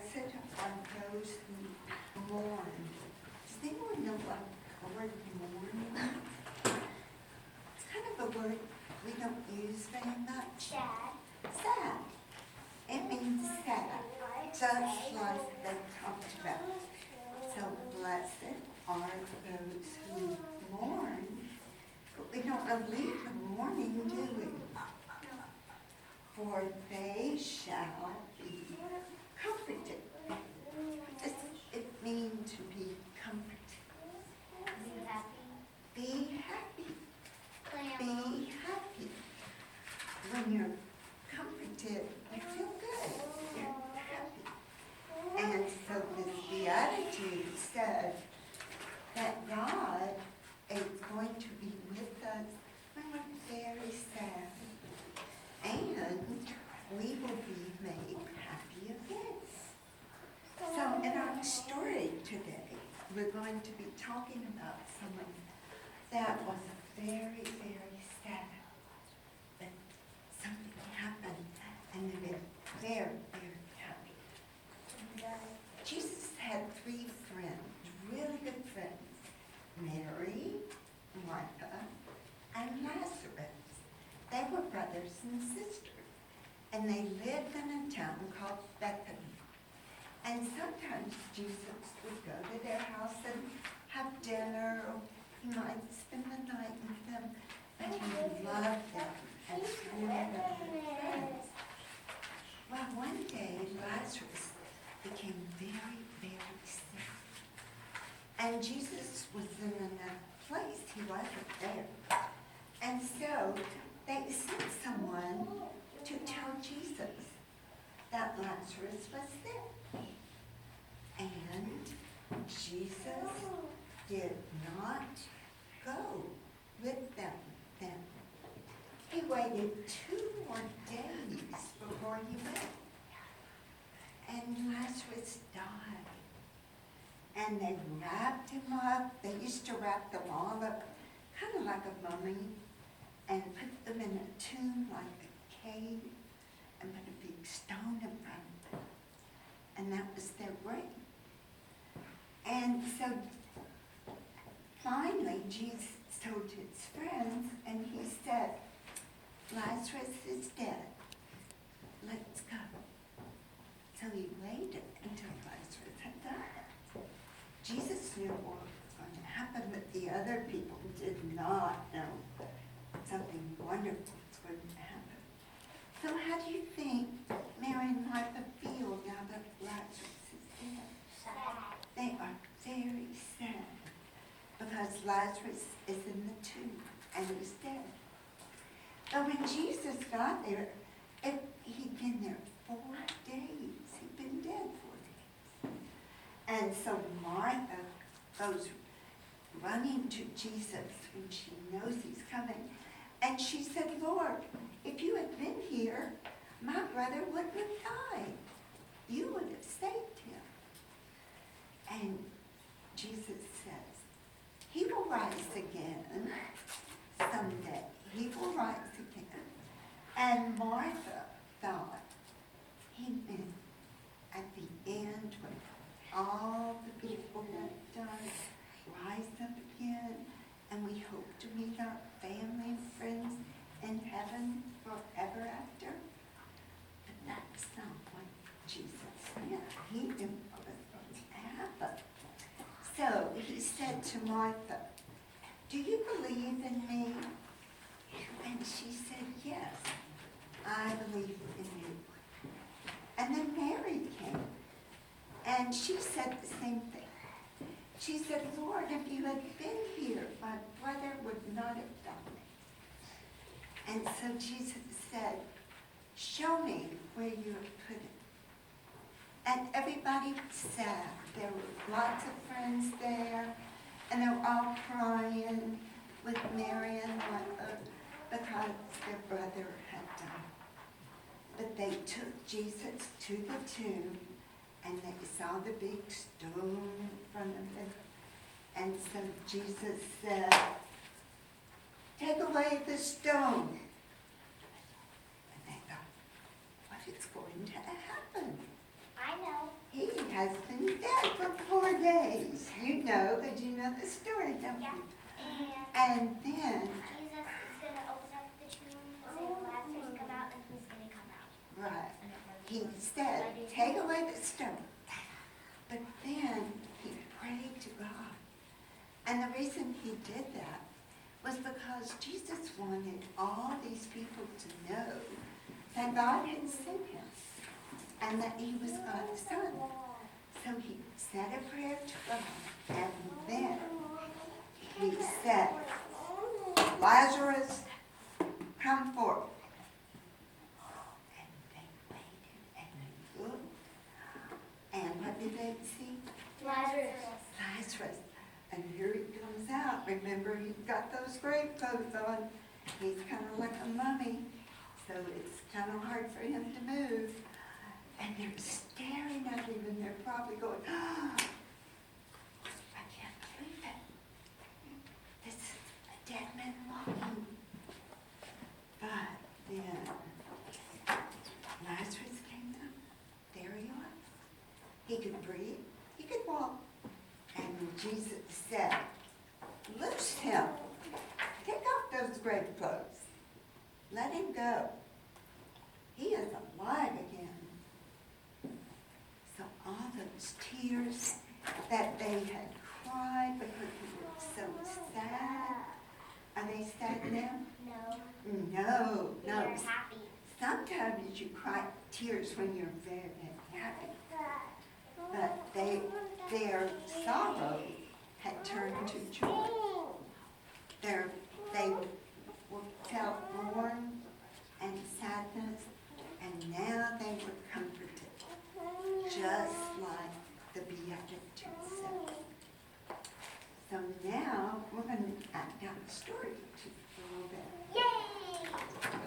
blessed are those who mourn. Does anyone know what the word mourn? It's kind of a word we don't use very much. Sad. It means sad. Just like they talked about. So blessed are those who mourn. But we don't leave the mourning, do we? For they shall be comforted. What does it mean to be comforted? Be happy. Be happy. When you're comforted, you feel good. You're happy. And so this beatitude says that God is going to be with us when we're very sad. And we will be made happy again. So in our story today, we're going to be talking about someone that was very, very sad. But something happened and they were very, very happy. Jesus had 3 friends, really good friends. Mary, Martha, and Lazarus. They were brothers and sisters, and they lived in a town called Bethany. And sometimes Jesus would go to their house and have dinner, or he might spend the night with them, but he loved them as one of their friends. Well, one day Lazarus became very, very sick. And Jesus was in another place. He wasn't there. And so they sent someone to tell Jesus that Lazarus was sick. And Jesus did not go with them then. He waited 2 more days before he went. And Lazarus died. And they wrapped him up. They used to wrap them all up, kind of like a mummy, and put them in a tomb like a cave, and put a big stone in front of them. And that was their grave. And so finally Jesus told his friends, and he said, Lazarus is dead. Let's go. So he waited until Lazarus had died. Jesus knew what was going to happen, but the other people did not know something wonderful was going to happen. So how do you think Mary and Martha feel now that Lazarus is dead? Sad. They are very sad because Lazarus is in the tomb and he's dead. But when Jesus got there, he'd been there 4 days. He'd been dead 4 days. And so Martha goes running to Jesus when she knows he's coming. And she said, Lord, if you had been here, my brother wouldn't have died. You would have saved him. And Jesus says, he will rise again someday. He will rise again. And Martha thought he meant at the end when all the people have died, rise up again, and we hope to meet our family and friends in heaven forever after. But that's not what Jesus meant. He knew what was going to happen. So he said to Martha, do you believe in me? And she said, yes, I believe in you. And then Mary came, and she said the same thing. She said, Lord, if you had been here, my brother would not have died. And so Jesus said, show me where you have put him. And everybody was sad. There were lots of friends there, and they were all crying with Mary and Martha because their brother had died. But they took Jesus to the tomb, and they saw the big stone in front of him. And so Jesus said, take away the stone. And they thought, what is going to happen? I know. He has been dead for 4 days. You know, because you know the story, don't Yeah. you? And then, Jesus is going to open up the tomb, say Lazarus come out, and he's going to come out. right, he said, take away the stone. But then he prayed to God. And the reason he did that was because Jesus wanted all these people to know that God had sent him and that he was God's son. So he said a prayer to God, and then he said, Lazarus, come forth. And they waited and they looked. And what did they see? Lazarus. Lazarus. And here he comes out. Remember, he's got those grave clothes on. He's kind of like a mummy, so it's kind of hard for him to move. And they're staring at him, and they're probably going, oh, I can't believe it. This is a dead man walking. But then Lazarus came out. There he was. He could breathe. He could walk. And Jesus said, loose him. Take off those grave clothes. Let him go. He is alive again. So all those tears that they had cried because they were so sad. Are they sad now? No. No, They're no. happy. Sometimes you cry tears when you're very happy. But their sorrow had turned to joy. They felt mourn and sadness, and now they were comforted, just like the Beatitudes said. So now we're going to act out a story to a little bit. Yay!